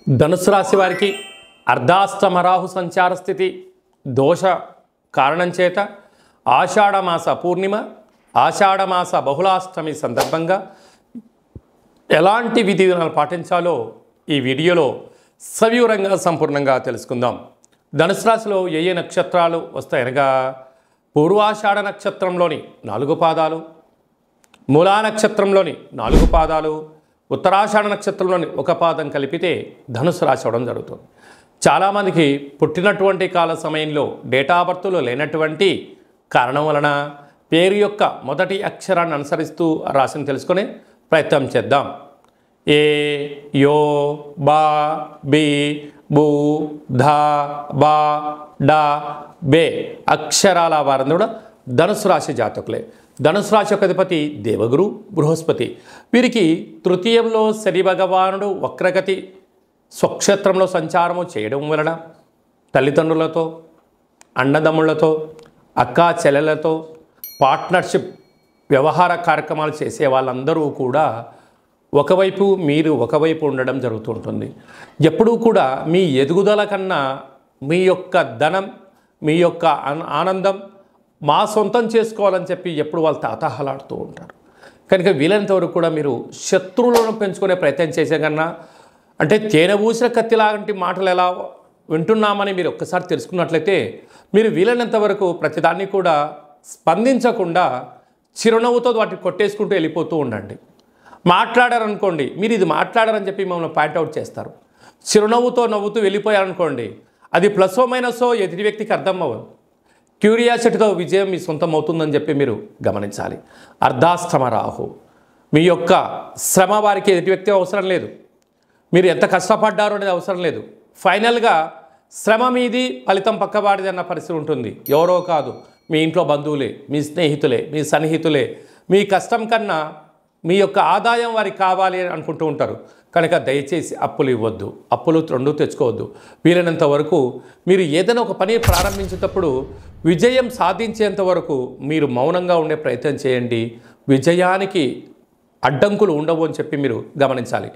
ధనుసు రాశి వారికి అర్ధాష్టమ రాహు సంచార స్థితి దోష కారణం చేత ఆషాఢమాస పూర్ణిమ ఆషాఢమాస బహుళాష్టమి సందర్భంగా ఎలాంటి విధి విధానాలు పాటించాలో ఈ వీడియోలో సవివరంగా సంపూర్ణంగా తెలుసుకుందాం. ధనుసు రాశిలో ఏ ఏ నక్షత్రాలు వస్తాయనగా పూర్వాషాఢ నక్షత్రంలోని 4 పాదాలు, మూలా నక్షత్రంలోని 4 పాదాలు, ఉత్తరాషాఢ నక్షత్రంలోని 1 పాదం కలిపితే ధనుసు రాశి అవడం జరుగుతుంది. చాలామందికి పుట్టినటువంటి కాల సమయంలో డేటా బర్త్లో లేనటువంటి కారణం వలన పేరు యొక్క మొదటి అక్షరాన్ని అనుసరిస్తూ రాశిని తెలుసుకునే ప్రయత్నం చేద్దాం. ఏ, యో, బా, బి, బు, ధా, బా, డా, బే అక్షరాల వారందరూ కూడా ధనుసు రాశి జాతకులే. ధనుసు రాశి యొక్క అధిపతి దేవగురు బృహస్పతి. వీరికి తృతీయంలో శని భగవానుడు వక్రగతి స్వక్షేత్రంలో సంచారము చేయడం వలన తల్లిదండ్రులతో, అన్నదమ్ములతో, అక్కా చెల్లెలతో పార్ట్నర్షిప్ వ్యవహార కార్యక్రమాలు చేసే వాళ్ళందరూ కూడా ఒకవైపు మీరు ఒకవైపు ఉండడం జరుగుతుంటుంది. ఎప్పుడూ కూడా మీ ఎదుగుదల కన్నా మీ యొక్క ధనం, మీ యొక్క ఆనందం మా సొంతం చేసుకోవాలని చెప్పి ఎప్పుడు వాళ్ళు తాతహలాడుతూ ఉంటారు. కనుక వీలైనంత వరకు కూడా మీరు శత్రువులను పెంచుకునే ప్రయత్నం చేసే కన్నా, అంటే తేనె ఊసిన కత్తిలాంటి మాటలు ఎలా వింటున్నామని మీరు ఒక్కసారి తెలుసుకున్నట్లయితే మీరు వీలైనంత వరకు ప్రతిదాన్ని కూడా స్పందించకుండా చిరునవ్వుతో వాటిని కొట్టేసుకుంటూ వెళ్ళిపోతూ ఉండండి. మాట్లాడారనుకోండి, మీరు ఇది మాట్లాడారని చెప్పి మమ్మల్ని పాయింట్అవుట్ చేస్తారు. చిరునవ్వుతో నవ్వుతూ వెళ్ళిపోయారనుకోండి, అది ప్లస్ఓ మైనస్ఓ ఎదుటి వ్యక్తికి అర్థం అవ్వదు. క్యూరియాసిటీతో విజయం మీ సొంతం అవుతుందని చెప్పి మీరు గమనించాలి. అర్ధాష్టమ రాహు, మీ యొక్క శ్రమ వారికి ఎదుటి వ్యక్తి అవసరం లేదు, మీరు ఎంత కష్టపడ్డారో అనేది అవసరం లేదు. ఫైనల్గా శ్రమ మీది, ఫలితం పక్కవాడిది అన్న పరిస్థితి ఉంటుంది. ఎవరో కాదు, మీ ఇంట్లో బంధువులే, మీ స్నేహితులే, మీ సన్నిహితులే. మీ కష్టం కన్నా మీ యొక్క ఆదాయం వారికి కావాలి అని అనుకుంటూ ఉంటారు. కనుక దయచేసి అప్పులు ఇవ్వద్దు, అప్పులు 2 తెచ్చుకోవద్దు. వీలైనంత వరకు మీరు ఏదైనా ఒక పని ప్రారంభించేటప్పుడు విజయం సాధించేంత వరకు మీరు మౌనంగా ఉండే ప్రయత్నం చేయండి. విజయానికి అడ్డంకులు ఉండవు అని చెప్పి మీరు గమనించాలి.